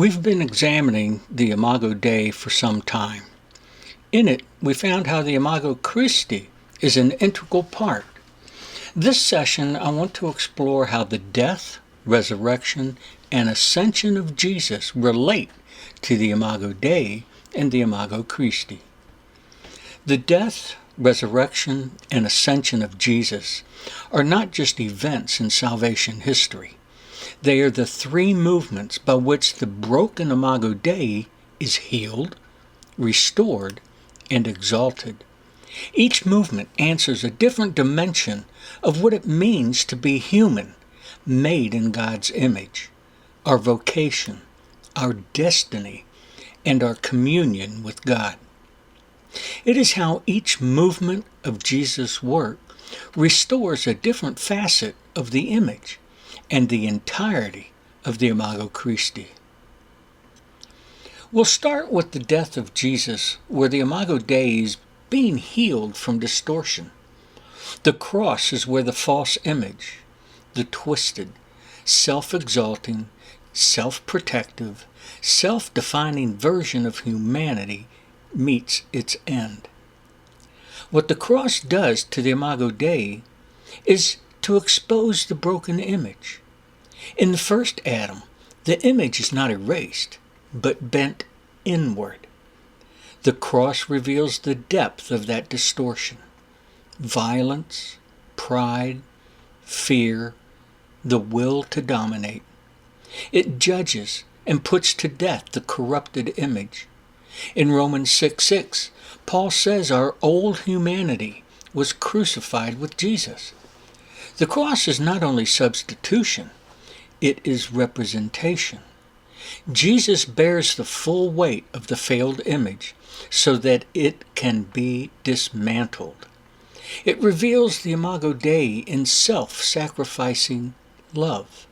We've been examining the Imago Dei for some time. In it, we found how the Imago Christi is an integral part. This session, I want to explore how the death, resurrection, and ascension of Jesus relate to the Imago Dei and the Imago Christi. The death, resurrection, and ascension of Jesus are not just events in salvation history. They are the three movements by which the broken Imago Dei is healed, restored, and exalted. Each movement answers a different dimension of what it means to be human, made in God's image, our vocation, our destiny, and our communion with God. It is how each movement of Jesus' work restores a different facet of the image and the entirety of the Imago Christi. We'll start with the death of Jesus, where the Imago Dei is being healed from distortion. The cross is where the false image, the twisted, self-exalting, self-protective, self-defining version of humanity meets its end. What the cross does to the Imago Dei is to expose the broken image. In the first Adam, the image is not erased, but bent inward. The cross reveals the depth of that distortion. Violence, pride, fear, the will to dominate. It judges and puts to death the corrupted image. In Romans 6:6, Paul says our old humanity was crucified with Jesus. The cross is not only substitution, it is representation. Jesus bears the full weight of the failed image so that it can be dismantled. It reveals the Imago Dei in self-sacrificing love.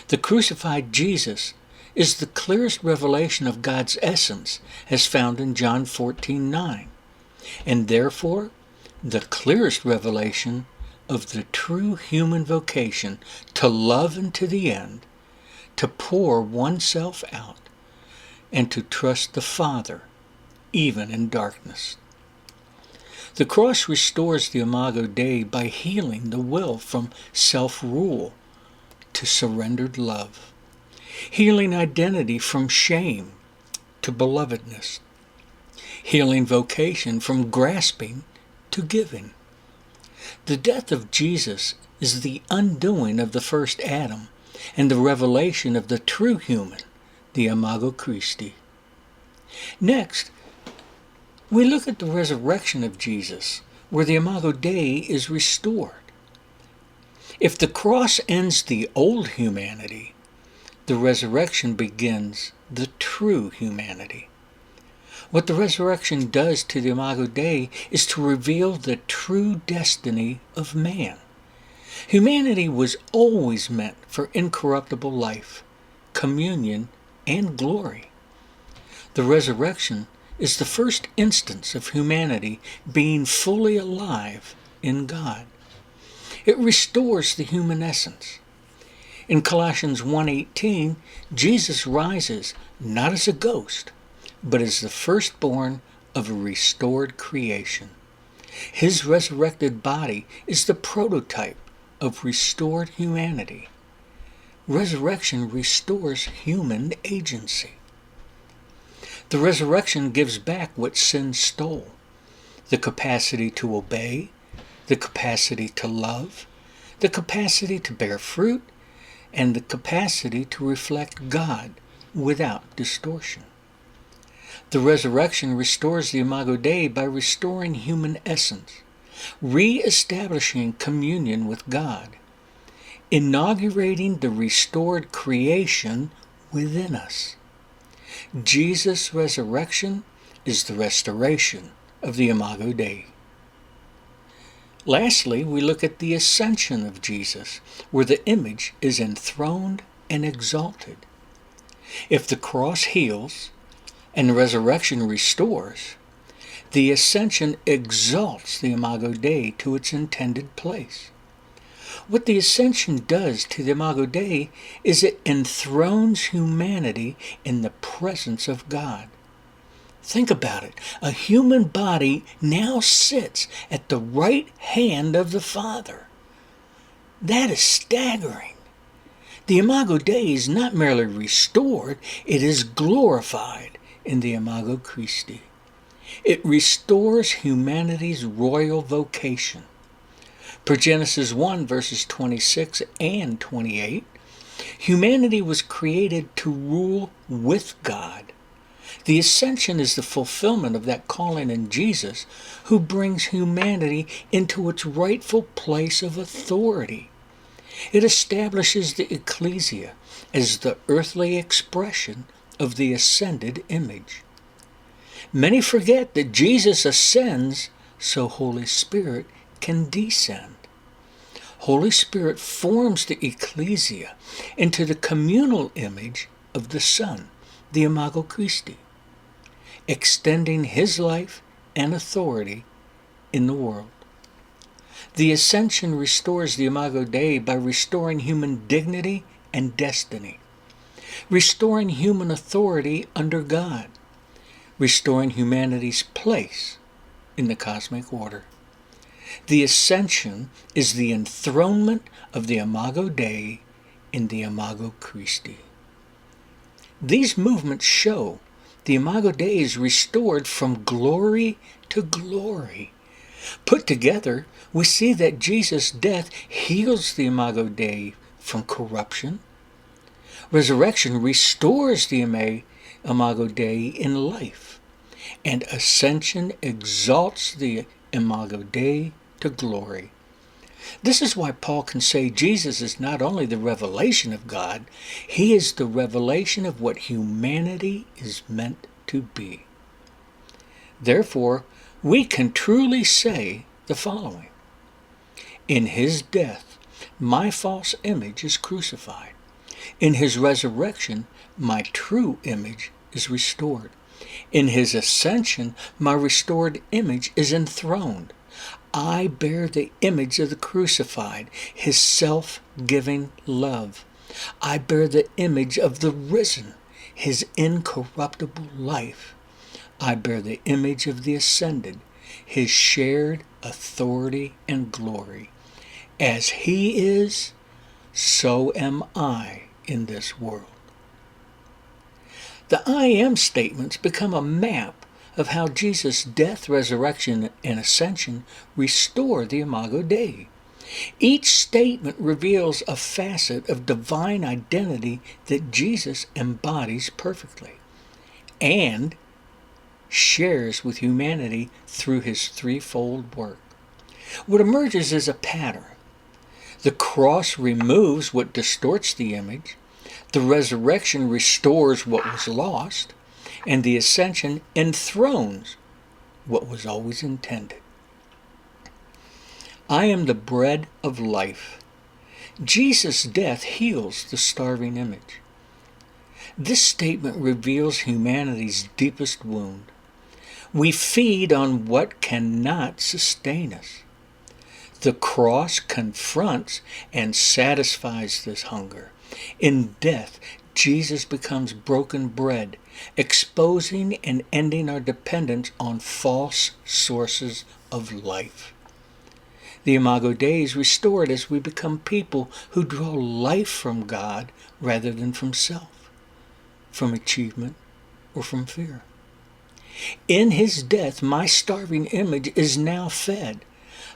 The crucified Jesus is the clearest revelation of God's essence as found in John 14:9, and therefore the clearest revelation of the true human vocation to love unto the end, to pour oneself out, and to trust the Father, even in darkness. The cross restores the Imago Dei by healing the will from self-rule to surrendered love, healing identity from shame to belovedness, healing vocation from grasping to giving. The death of Jesus is the undoing of the first Adam and the revelation of the true human, the Imago Christi. Next, we look at the resurrection of Jesus, where the Imago Dei is restored. If the cross ends the old humanity, the resurrection begins the true humanity. What the resurrection does to the Imago Dei is to reveal the true destiny of man. Humanity was always meant for incorruptible life, communion, and glory. The resurrection is the first instance of humanity being fully alive in God. It restores the human essence. In Colossians 1:18, Jesus rises not as a ghost, but as the firstborn of a restored creation. His resurrected body is the prototype of restored humanity. Resurrection restores human agency. The resurrection gives back what sin stole: the capacity to obey, the capacity to love, the capacity to bear fruit, and the capacity to reflect God without distortion. The resurrection restores the Imago Dei by restoring human essence, re-establishing communion with God, inaugurating the restored creation within us. Jesus' resurrection is the restoration of the Imago Dei. Lastly, we look at the ascension of Jesus, where the image is enthroned and exalted. If the cross heals and the resurrection restores, the ascension exalts the Imago Dei to its intended place. What the ascension does to the Imago Dei is it enthrones humanity in the presence of God. Think about it. A human body now sits at the right hand of the Father. That is staggering. The Imago Dei is not merely restored, it is glorified in the Imago Christi. It restores humanity's royal vocation. Per Genesis 1 verses 26 and 28, humanity was created to rule with God. The ascension is the fulfillment of that calling in Jesus, who brings humanity into its rightful place of authority. It establishes the ecclesia as the earthly expression of the ascended image. Many forget that Jesus ascends so Holy Spirit can descend. Holy Spirit forms the ecclesia into the communal image of the Son, the Imago Christi, extending his life and authority in the world. The ascension restores the Imago Dei by restoring human dignity and destiny, restoring human authority under God, restoring humanity's place in the cosmic order. The ascension is the enthronement of the Imago Dei in the Imago Christi. These movements show the Imago Dei is restored from glory to glory. Put together, we see that Jesus' death heals the Imago Dei from corruption. Resurrection restores the Imago Dei in life. And ascension exalts the Imago Dei to glory. This is why Paul can say Jesus is not only the revelation of God, he is the revelation of what humanity is meant to be. Therefore, we can truly say the following: in his death, my false image is crucified. In his resurrection, my true image is restored. In his ascension, my restored image is enthroned. I bear the image of the crucified, his self-giving love. I bear the image of the risen, his incorruptible life. I bear the image of the ascended, his shared authority and glory. As he is, so am I in this world. The I am statements become a map of how Jesus' death, resurrection, and ascension restore the Imago Dei. Each statement reveals a facet of divine identity that Jesus embodies perfectly and shares with humanity through his threefold work. What emerges is a pattern. The cross removes what distorts the image, the resurrection restores what was lost, and the ascension enthrones what was always intended. I am the bread of life. Jesus' death heals the starving image. This statement reveals humanity's deepest wound. We feed on what cannot sustain us. The cross confronts and satisfies this hunger. In death, Jesus becomes broken bread, exposing and ending our dependence on false sources of life. The Imago Dei is restored as we become people who draw life from God rather than from self, from achievement, or from fear. In his death, my starving image is now fed.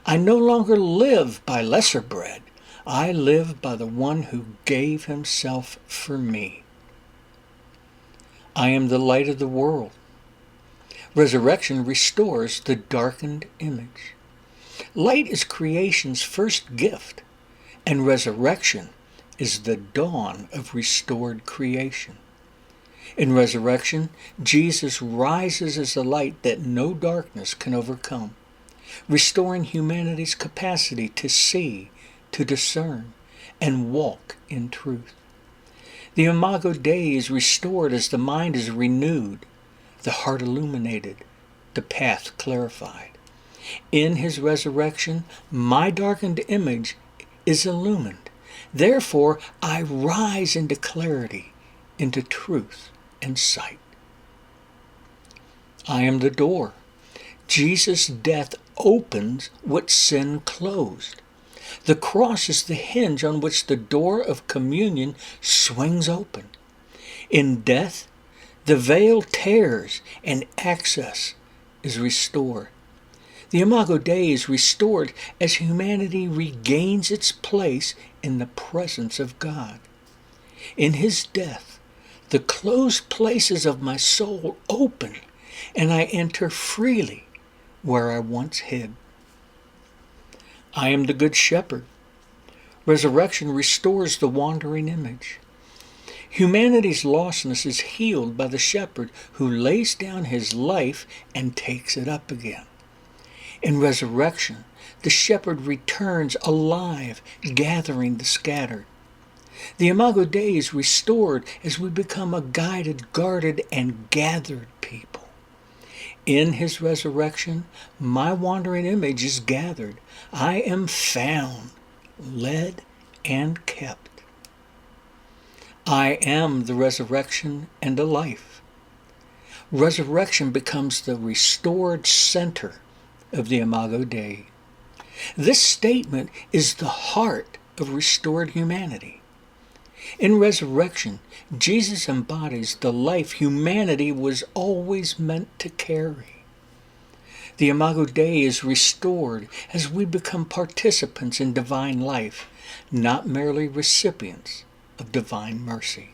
I no longer live by lesser bread. I live by the one who gave himself for me. I am the light of the world. Resurrection restores the darkened image. Light is creation's first gift, and resurrection is the dawn of restored creation. In resurrection, Jesus rises as the light that no darkness can overcome, restoring humanity's capacity to see, to discern, and walk in truth. The Imago Dei is restored as the mind is renewed, the heart illuminated, the path clarified. In his resurrection, my darkened image is illumined. Therefore, I rise into clarity, into truth and sight. I am the door. Jesus' death opens what sin closed. The cross is the hinge on which the door of communion swings open. In death, the veil tears and access is restored. The Imago Dei is restored as humanity regains its place in the presence of God. In his death, the closed places of my soul open, and I enter freely where I once hid. I am the Good Shepherd. Resurrection restores the wandering image. Humanity's lostness is healed by the shepherd who lays down his life and takes it up again. In resurrection, the shepherd returns alive, gathering the scattered. The Imago Dei is restored as we become a guided, guarded, and gathered people. In his resurrection, my wandering image is gathered. I am found, led, and kept. I am the resurrection and the life. Resurrection becomes the restored center of the Imago Dei. This statement is the heart of restored humanity. In resurrection, Jesus embodies the life humanity was always meant to carry. The Imago Dei is restored as we become participants in divine life, not merely recipients of divine mercy.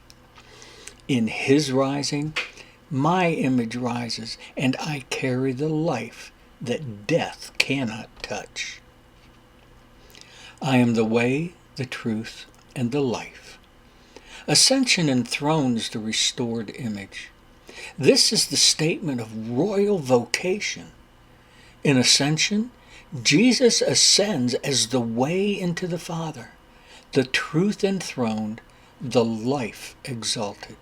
In his rising, my image rises, and I carry the life that death cannot touch. I am the way, the truth, and the life. Ascension enthrones the restored image. This is the statement of royal vocation. In ascension, Jesus ascends as the way into the Father, the truth enthroned, the life exalted.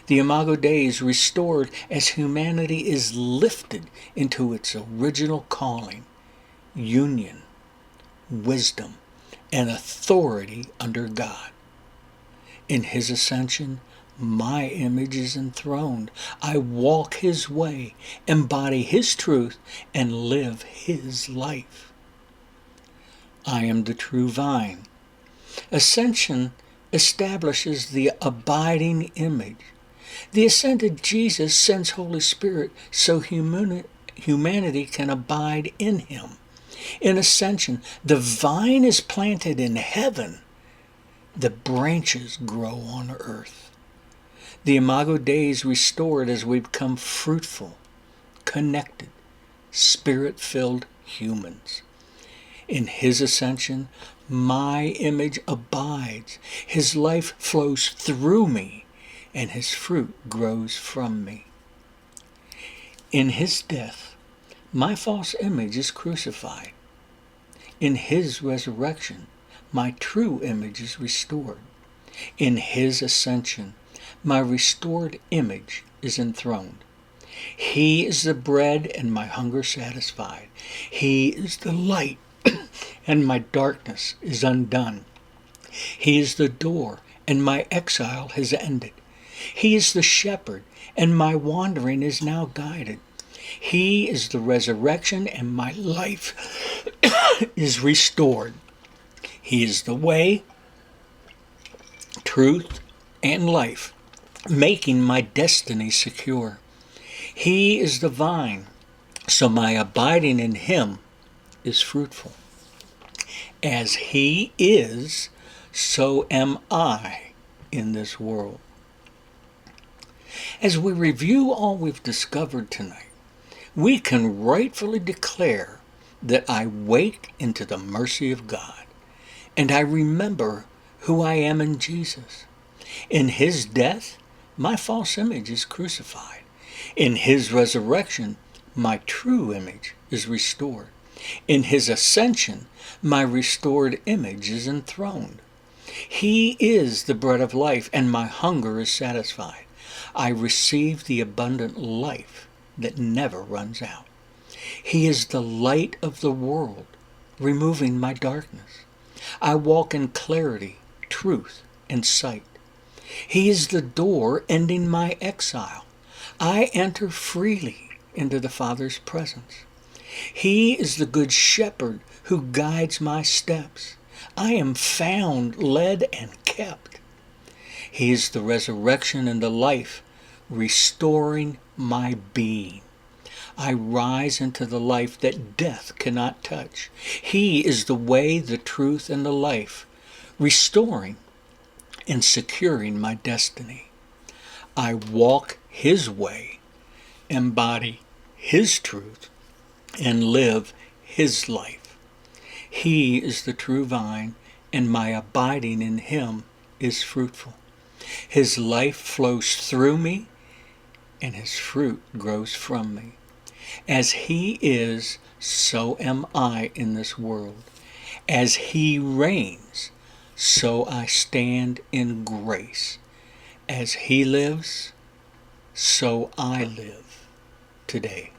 The Imago Dei is restored as humanity is lifted into its original calling, union, wisdom, and authority under God. In his ascension, my image is enthroned. I walk his way, embody his truth, and live his life. I am the true vine. Ascension establishes the abiding image. The ascended Jesus sends Holy Spirit so humanity can abide in him. In ascension, the vine is planted in heaven. The branches grow on earth. The Imago Dei is restored as we become fruitful, connected, spirit-filled humans. In his ascension, my image abides. His life flows through me, and his fruit grows from me. In his death, my false image is crucified. In his resurrection, my true image is restored. In his ascension, my restored image is enthroned. He is the bread and my hunger satisfied. He is the light and my darkness is undone. He is the door and my exile has ended. He is the shepherd and my wandering is now guided. He is the resurrection and my life is restored. He is the way, truth, and life, making my destiny secure. He is the vine, so my abiding in him is fruitful. As he is, so am I in this world. As we review all we've discovered tonight, we can rightfully declare that I wake into the mercy of God, and I remember who I am in Jesus. In his death, my false image is crucified. In his resurrection, my true image is restored. In his ascension, my restored image is enthroned. He is the bread of life, and my hunger is satisfied. I receive the abundant life that never runs out. He is the light of the world, removing my darkness. I walk in clarity, truth, and sight. He is the door ending my exile. I enter freely into the Father's presence. He is the good shepherd who guides my steps. I am found, led, and kept. He is the resurrection and the life, restoring my being. I rise into the life that death cannot touch. He is the way, the truth, and the life, restoring and securing my destiny. I walk His way, embody His truth, and live His life. He is the true vine, and my abiding in Him is fruitful. His life flows through me, and His fruit grows from me. As He is, so am I in this world. As He reigns, so I stand in grace. As He lives, so I live today.